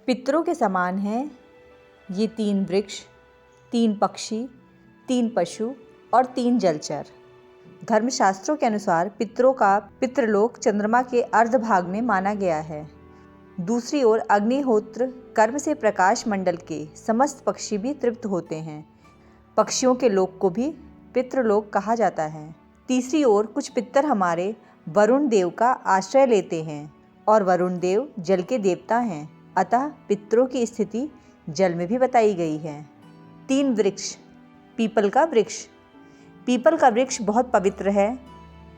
पितरों के समान हैं ये 3 वृक्ष, 3 पक्षी, 3 पशु और 3 जलचर। धर्मशास्त्रों के अनुसार पितरों का पितृलोक चंद्रमा के अर्धभाग में माना गया है। दूसरी ओर अग्निहोत्र कर्म से प्रकाश मंडल के समस्त पक्षी भी तृप्त होते हैं। पक्षियों के लोक को भी पितृलोक कहा जाता है। तीसरी ओर कुछ पितर हमारे वरुण देव का आश्रय लेते हैं और वरुण देव जल के देवता हैं, अतः पितरों की स्थिति जल में भी बताई गई है। 3 वृक्ष। पीपल का वृक्ष। पीपल का वृक्ष बहुत पवित्र है।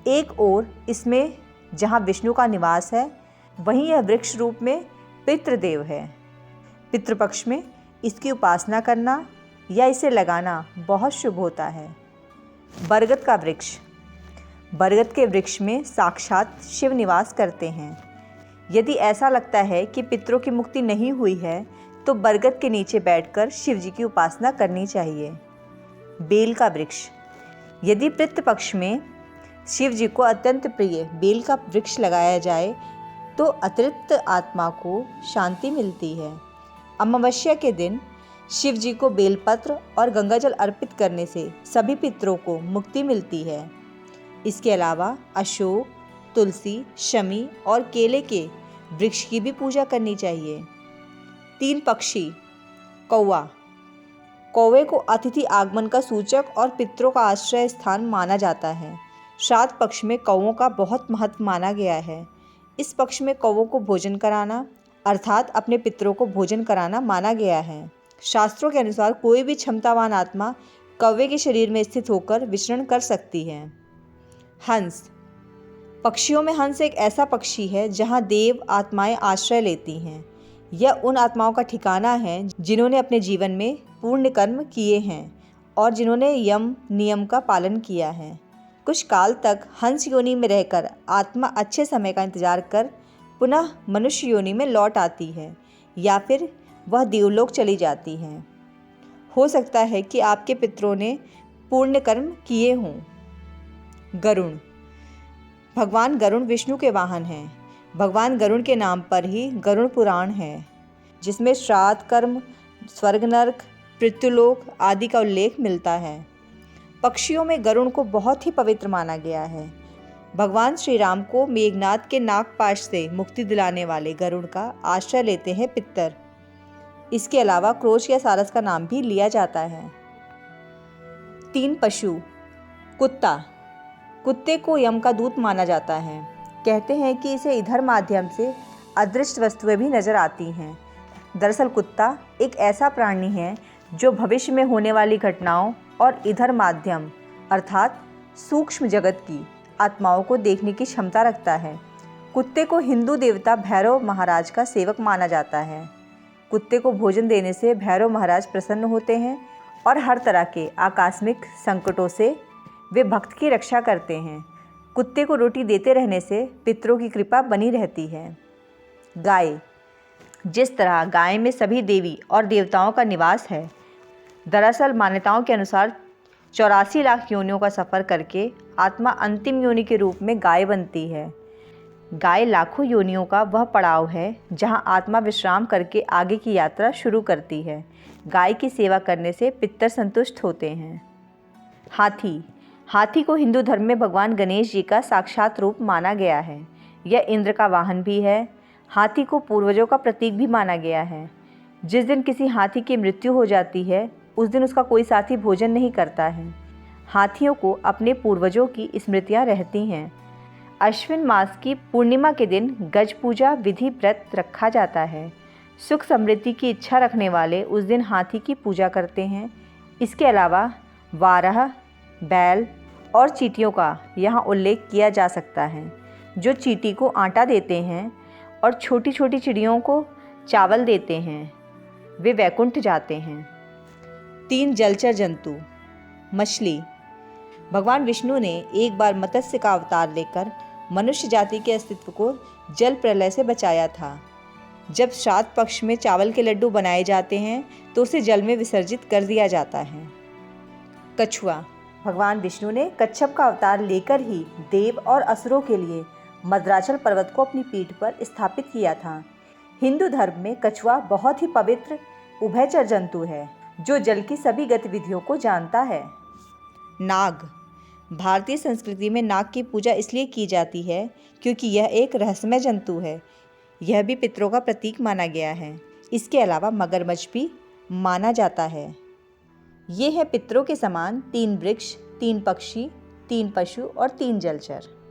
एक ओर इसमें जहाँ विष्णु का निवास है, वहीं यह वृक्ष रूप में पितृदेव है। पितृपक्ष में इसकी उपासना करना या इसे लगाना बहुत शुभ होता है। बरगद का वृक्ष। बरगद के वृक्ष में साक्षात शिव निवास करते हैं। यदि ऐसा लगता है कि पितरों की मुक्ति नहीं हुई है, तो बरगद के नीचे बैठकर शिव जी की उपासना करनी चाहिए। बेल का वृक्ष। यदि पितृपक्ष में शिव जी को अत्यंत प्रिय बेल का वृक्ष लगाया जाए तो अतिरिक्त आत्मा को शांति मिलती है। अमावस्या के दिन शिव जी को बेलपत्र और गंगाजल अर्पित करने से सभी पितरों को मुक्ति मिलती है। इसके अलावा अशोक, तुलसी, शमी और केले के वृक्ष की भी पूजा करनी चाहिए। 3 पक्षी। कौवा। कौवे को अतिथि आगमन का सूचक और पितरों का आश्रय स्थान माना जाता है। श्राद्ध पक्ष में कौवों का बहुत महत्व माना गया है। इस पक्ष में कौवों को भोजन कराना अर्थात अपने पितरों को भोजन कराना माना गया है। शास्त्रों के अनुसार कोई भी क्षमतावान आत्मा कौवे के शरीर में स्थित होकर विचरण कर सकती है। हंस। पक्षियों में हंस एक ऐसा पक्षी है जहाँ देव आत्माएं आश्रय लेती हैं। यह उन आत्माओं का ठिकाना है जिन्होंने अपने जीवन में पुण्य कर्म किए हैं और जिन्होंने यम नियम का पालन किया है। कुछ काल तक हंस योनि में रहकर आत्मा अच्छे समय का इंतजार कर पुनः मनुष्य योनि में लौट आती है या फिर वह देवलोक चली जाती है। हो सकता है कि आपके पितरों ने पुण्य कर्म किए हों। गरुण। भगवान गरुण विष्णु के वाहन हैं। भगवान गरुण के नाम पर ही गरुड़ पुराण है, जिसमें श्राद्ध कर्म, स्वर्ग नरक, पृथ्वीलोक आदि का उल्लेख मिलता है। पक्षियों में गरुड़ को बहुत ही पवित्र माना गया है। भगवान श्री राम को मेघनाद के नागपाश से मुक्ति दिलाने वाले गरुड़ का आश्रय लेते हैं पितर। इसके अलावा क्रोच या सारस का नाम भी लिया जाता है। 3 पशु। कुत्ता। कुत्ते को यम का दूत माना जाता है। कहते हैं कि इसे इधर माध्यम से अदृश्य वस्तुएं भी नजर आती हैं। दरअसल कुत्ता एक ऐसा प्राणी है जो भविष्य में होने वाली घटनाओं और इधर माध्यम अर्थात सूक्ष्म जगत की आत्माओं को देखने की क्षमता रखता है। कुत्ते को हिंदू देवता भैरव महाराज का सेवक माना जाता है। कुत्ते को भोजन देने से भैरव महाराज प्रसन्न होते हैं और हर तरह के आकस्मिक संकटों से वे भक्त की रक्षा करते हैं। कुत्ते को रोटी देते रहने से पितरों की कृपा बनी रहती है। गाय। जिस तरह गाय में सभी देवी और देवताओं का निवास है, दरअसल मान्यताओं के अनुसार 84 लाख योनियों का सफ़र करके आत्मा अंतिम योनि के रूप में गाय बनती है। गाय लाखों योनियों का वह पड़ाव है जहां आत्मा विश्राम करके आगे की यात्रा शुरू करती है। गाय की सेवा करने से पितर संतुष्ट होते हैं। हाथी। हाथी को हिंदू धर्म में भगवान गणेश जी का साक्षात रूप माना गया है। यह इंद्र का वाहन भी है। हाथी को पूर्वजों का प्रतीक भी माना गया है। जिस दिन किसी हाथी की मृत्यु हो जाती है, उस दिन उसका कोई साथी भोजन नहीं करता है। हाथियों को अपने पूर्वजों की स्मृतियाँ रहती हैं। अश्विन मास की पूर्णिमा के दिन गज पूजा विधि व्रत रखा जाता है। सुख समृद्धि की इच्छा रखने वाले उस दिन हाथी की पूजा करते हैं। इसके अलावा वारह, बैल और चींटियों का यहाँ उल्लेख किया जा सकता है, जो चींटी को आटा देते हैं और छोटी छोटी चिड़ियों को चावल देते हैं। वे वैकुंठ जाते हैं। 3 जलचर जंतु। मछली। भगवान विष्णु ने एक बार मत्स्य का अवतार लेकर मनुष्य जाति के अस्तित्व को जल प्रलय से बचाया था। जब श्राद्ध पक्ष में चावल के लड्डू बनाए जाते हैं तो उसे जल में विसर्जित कर दिया जाता है। कछुआ। भगवान विष्णु ने कच्छप का अवतार लेकर ही देव और असुरों के लिए मद्राचल पर्वत को अपनी पीठ पर स्थापित किया था। हिंदू धर्म में कछुआ बहुत ही पवित्र उभयचर जंतु है जो जल की सभी गतिविधियों को जानता है। नाग। भारतीय संस्कृति में नाग की पूजा इसलिए की जाती है क्योंकि यह एक रहस्यमय जंतु है। यह भी पितरों का प्रतीक माना गया है। इसके अलावा मगरमच्छ भी माना जाता है। ये है पितरों के समान 3 वृक्ष, 3 पक्षी, 3 पशु और 3 जलचर।